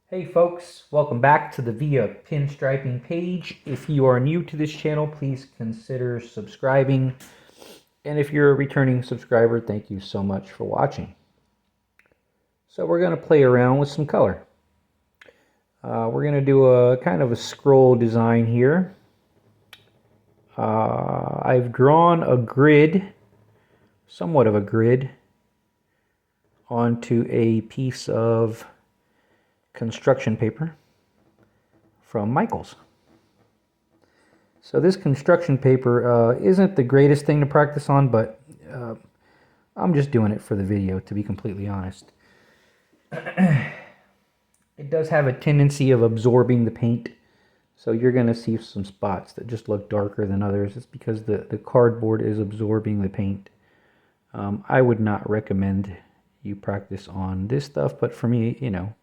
Hey folks, welcome back to the Via Pinstriping page. If you are new to this channel, please consider subscribing. And if you're a returning subscriber, thank you so much for watching. So we're going to play around with some color. We're going to do a kind of a scroll design here. I've drawn a grid, somewhat of a grid, onto a piece of construction paper from Michaels. So this construction paper isn't the greatest thing to practice on, but I'm just doing it for the video, to be completely honest. It does have a tendency of absorbing the paint, so you're going to see some spots that just look darker than others. It's because the cardboard is absorbing the paint. I would not recommend you practice on this stuff, but for me, you know,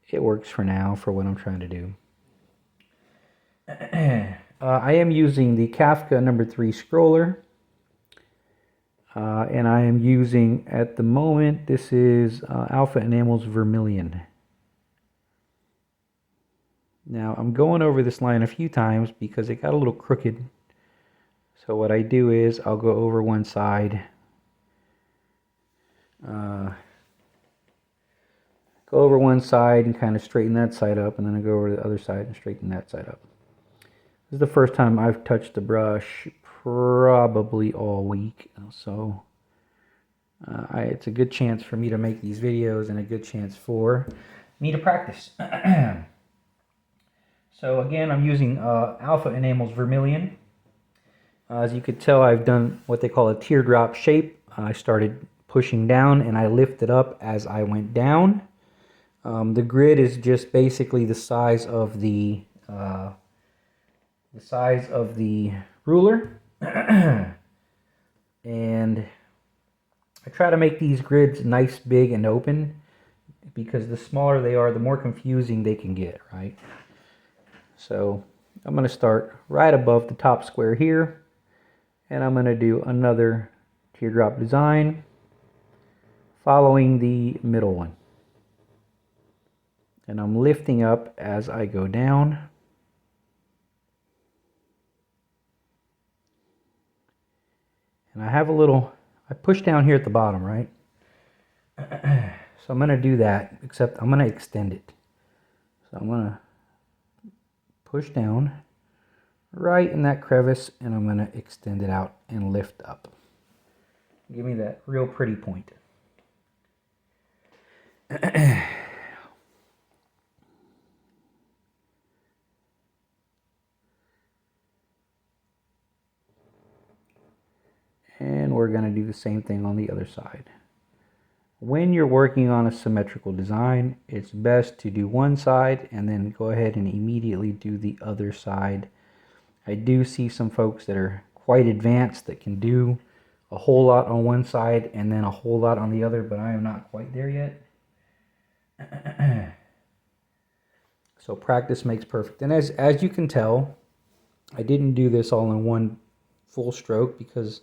it works for now for what I'm trying to do. I am using the Kafka number 3 scroller. And I am using, at the moment, this is Alpha Enamels Vermilion. Now, I'm going over this line a few times because it got a little crooked. So what I do is I'll go over one side, and kind of straighten that side up, and then I go over to the other side and straighten that side up. This is the first time I've touched the brush probably all week, so it's a good chance for me to make these videos and a good chance for me to practice. So again, I'm using Alpha Enamels Vermilion. As you could tell, I've done what they call a teardrop shape. I started pushing down and I lifted up as I went down. The grid is just basically the size of the ruler. And I try to make these grids nice, big, and open, because the smaller they are, the more confusing they can get, right? So I'm going to start right above the top square here, and I'm going to do another teardrop design following the middle one. And I'm lifting up as I go down. And I have a little, I push down here at the bottom, right? So I'm going to do that, except I'm going to extend it. So I'm going to push down right in that crevice, and I'm going to extend it out and lift up. Give me that real pretty point. And we're going to do the same thing on the other side. When you're working on a symmetrical design, it's best to do one side and then go ahead and immediately do the other side. I do see some folks that are quite advanced that can do a whole lot on one side and then a whole lot on the other, but I am not quite there yet. So practice makes perfect. And as you can tell, I didn't do this all in one full stroke because,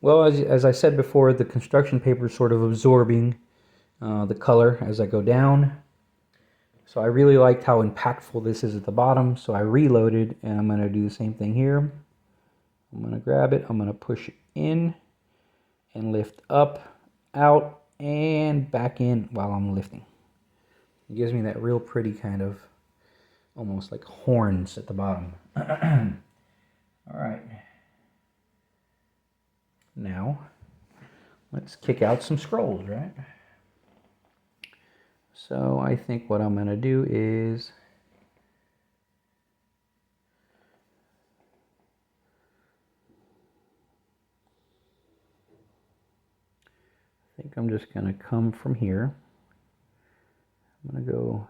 well, as I said before, the construction paper is sort of absorbing the color as I go down. So I really liked how impactful this is at the bottom, so I reloaded, and I'm going to do the same thing here. I'm going to grab it, I'm going to push it in, and lift up, out, and back in while I'm lifting. It gives me that real pretty kind of, almost like horns at the bottom. All right. Now, let's kick out some scrolls, right? So I think what I'm going to do is I think I'm just going to come from here. I'm going to go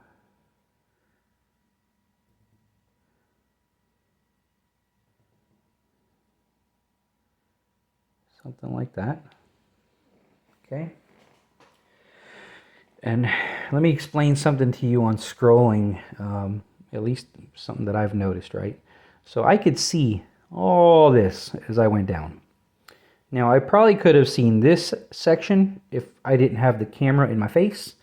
something like that. Okay. And let me explain something to you on scrolling, at least something that I've noticed, right? So I could see all this as I went down. Now I probably could have seen this section if I didn't have the camera in my face,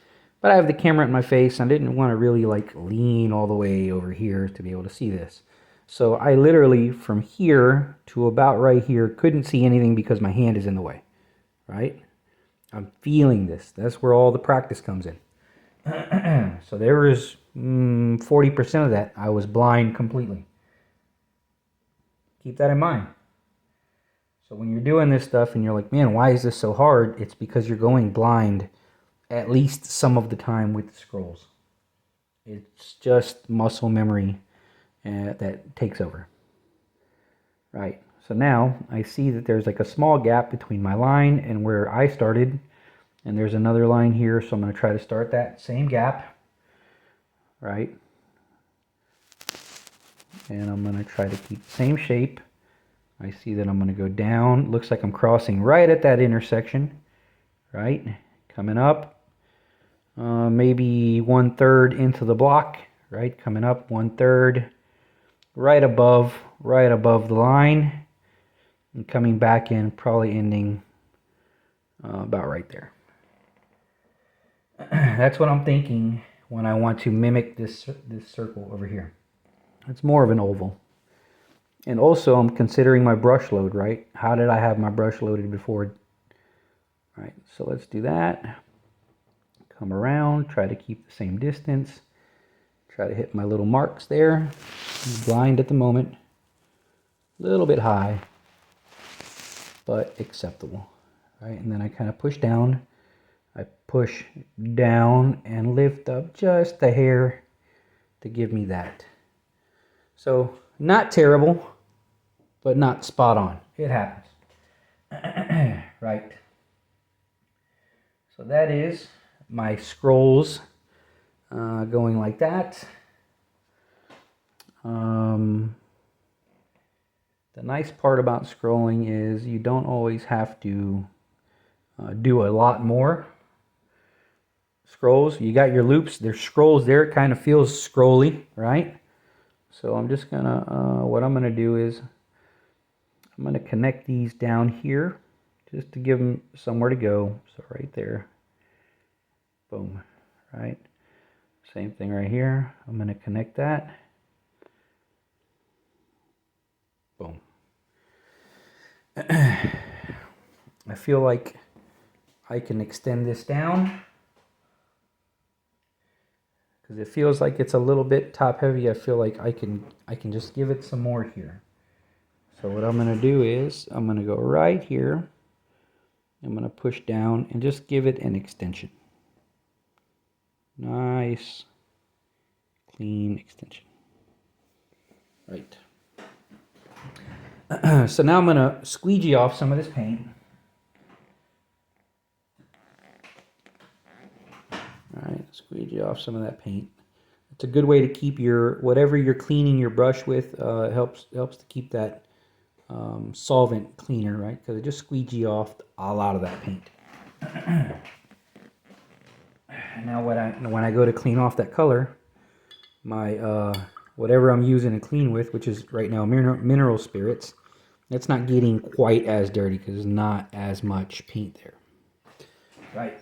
But I have the camera at my face, and I didn't want to really like lean all the way over here to be able to see this. So I literally, from here to about right here, couldn't see anything because my hand is in the way, right? I'm feeling this. That's where all the practice comes in. So there was 40% of that. I was blind completely. Keep that in mind. So when you're doing this stuff and you're like, man, why is this so hard? It's because you're going blind at least some of the time with the scrolls. It's just muscle memory that takes over. Right. So now I see that there's like a small gap between my line and where I started. And there's another line here, so I'm going to try to start that same gap. Right. And I'm going to try to keep the same shape. I see that I'm going to go down. Looks like I'm crossing right at that intersection. Right. Coming up. Maybe 1/3 into the block. Right. Coming up 1/3. Right above the line. And coming back in, probably ending about right there. That's what I'm thinking when I want to mimic this circle over here. It's more of an oval. And also I'm considering my brush load, right? How did I have my brush loaded before? Right, so let's do that. Come around, try to keep the same distance. Try to hit my little marks there. I'm blind at the moment. A little bit high, but acceptable. Right, and then I kind of push down. I push down and lift up just a hair to give me that. So not terrible, but not spot on. It happens. Right. So that is my scrolls going like that. The nice part about scrolling is you don't always have to do a lot more. Scrolls, you got your loops, there's scrolls there, it kind of feels scrolly, right? So I'm just gonna, what I'm gonna do is, I'm gonna connect these down here, just to give them somewhere to go. So right there, boom, right? Same thing right here, I'm gonna connect that. Boom. I feel like I can extend this down. Because it feels like it's a little bit top heavy. I feel like I can just give it some more here. So what I'm going to do is I'm going to go right here. I'm going to push down and just give it an extension. Nice, clean extension. Right. So now I'm going to squeegee off some of this paint. Alright, squeegee off some of that paint. It's a good way to keep your, whatever you're cleaning your brush with, helps to keep that solvent cleaner, right? Because it just squeegee off a lot of that paint. Now when I go to clean off that color, my whatever I'm using to clean with, which is right now mineral spirits, it's not getting quite as dirty because there's not as much paint there. Right.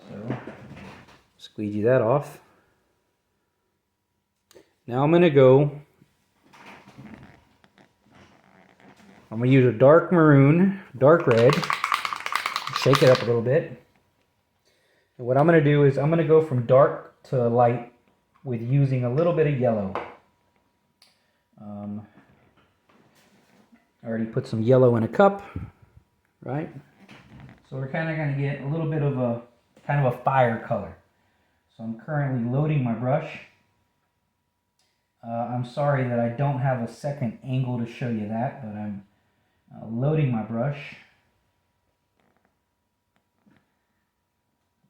So, squeegee that off. Now I'm going to go, I'm going to use a dark maroon, dark red, shake it up a little bit. And what I'm going to do is I'm going to go from dark to light with using a little bit of yellow. I already put some yellow in a cup, right? So we're kind of going to get a little bit of a, kind of a fire color. So I'm currently loading my brush. I'm sorry that I don't have a second angle to show you that, but I'm loading my brush.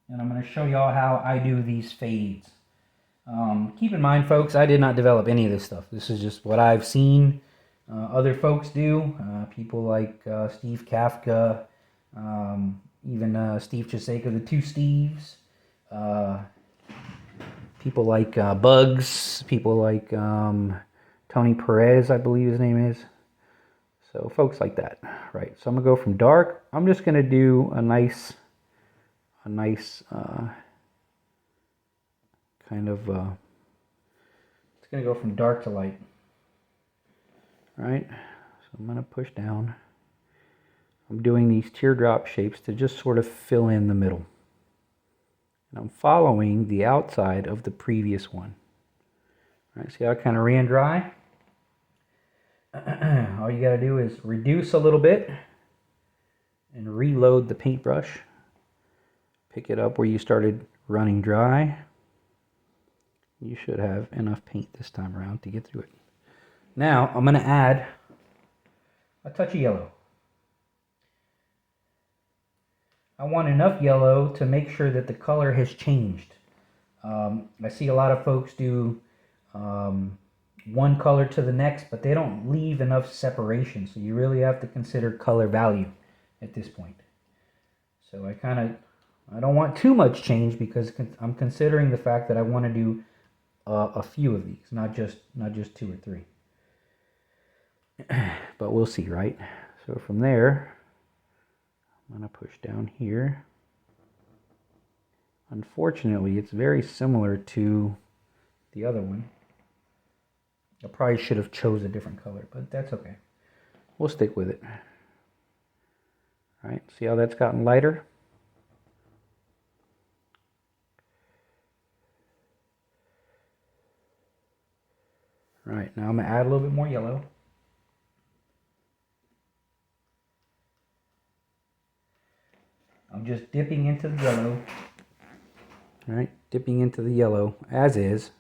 And I'm going to show y'all how I do these fades. Keep in mind, folks, I did not develop any of this stuff. This is just what I've seen other folks do. People like Steve Kafka, even Steve Chiseka, the two Steves. People like Bugs, people like Tony Perez, I believe his name is. So folks like that, right? So I'm going to go from dark. I'm just going to do a nice nice kind of, it's going to go from dark to light. Right? So I'm going to push down. I'm doing these teardrop shapes to just sort of fill in the middle. And I'm following the outside of the previous one. All right, see how it kind of ran dry? All you got to do is reduce a little bit and reload the paintbrush. Pick it up where you started running dry. You should have enough paint this time around to get through it. Now I'm going to add a touch of yellow. I want enough yellow to make sure that the color has changed. I see a lot of folks do one color to the next, but they don't leave enough separation. So you really have to consider color value at this point. So I don't want too much change because I'm considering the fact that I want to do a few of these, not just 2 or 3. But we'll see, right? So from there, I'm going to push down here. Unfortunately, it's very similar to the other one. I probably should have chose a different color, but that's okay. We'll stick with it. All right, see how that's gotten lighter? All right, now I'm going to add a little bit more yellow. I'm just dipping into the yellow. All right, dipping into the yellow as is,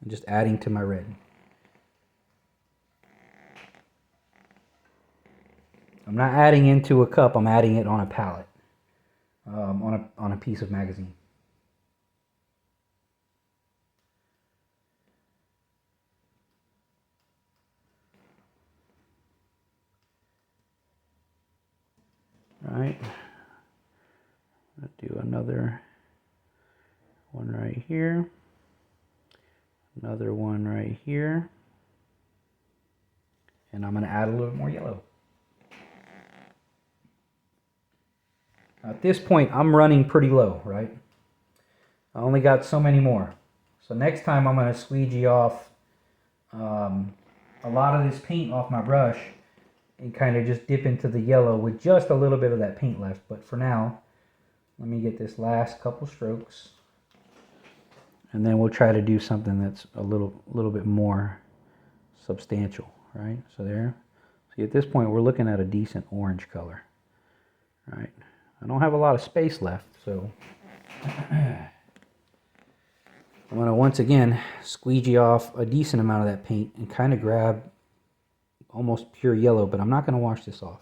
and just adding to my red. I'm not adding into a cup, I'm adding it on a palette, on a piece of magazine. All right, I'll do another one right here, another one right here, and I'm going to add a little bit more yellow. At this point, I'm running pretty low, right? I only got so many more. So next time I'm going to squeegee off a lot of this paint off my brush and kind of just dip into the yellow with just a little bit of that paint left. But for now, let me get this last couple strokes. And then we'll try to do something that's a little bit more substantial, right? So there. See, at this point, we're looking at a decent orange color, right? I don't have a lot of space left, so I'm going to once again squeegee off a decent amount of that paint and kind of grab almost pure yellow, but I'm not going to wash this off.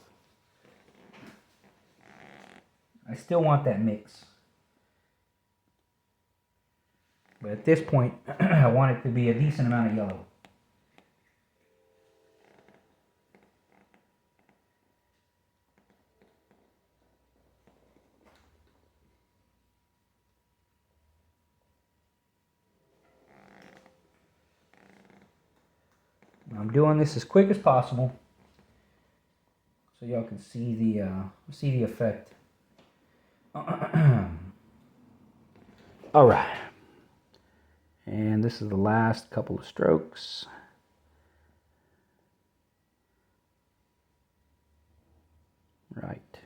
I still want that mix. But at this point, I want it to be a decent amount of yellow. I'm doing this as quick as possible so y'all can see the effect. All right, and this is the last couple of strokes. Right,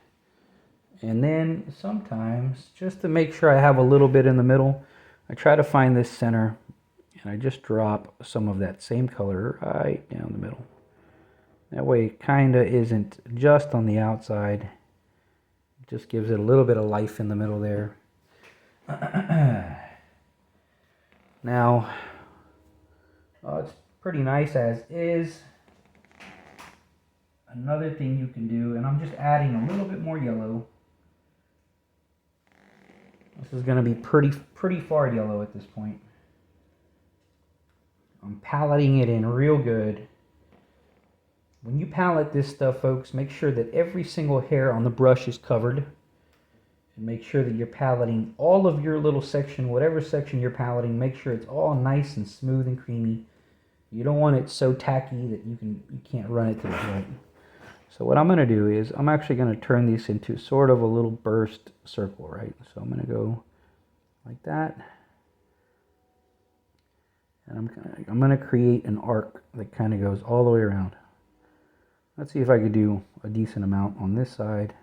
and then sometimes, just to make sure I have a little bit in the middle, I try to find this center and I just drop some of that same color right down the middle. That way it kind of isn't just on the outside. It just gives it a little bit of life in the middle there. Now, it's pretty nice as is. Another thing you can do, and I'm just adding a little bit more yellow. This is going to be pretty far yellow at this point. I'm paleting it in real good. When you palette this stuff, folks, make sure that every single hair on the brush is covered. And make sure that you're paleting all of your little section, whatever section you're paleting, make sure it's all nice and smooth and creamy. You don't want it so tacky that you can't run it to the joint. So what I'm going to do is I'm actually going to turn these into sort of a little burst circle, right? So I'm going to go like that. And I'm going to create an arc that kind of goes all the way around. Let's see if I could do a decent amount on this side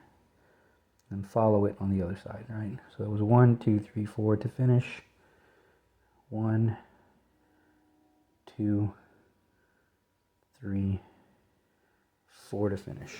and follow it on the other side, right? So it was 1, 2, 3, 4 to finish. 1, 2, 3, 4 to finish.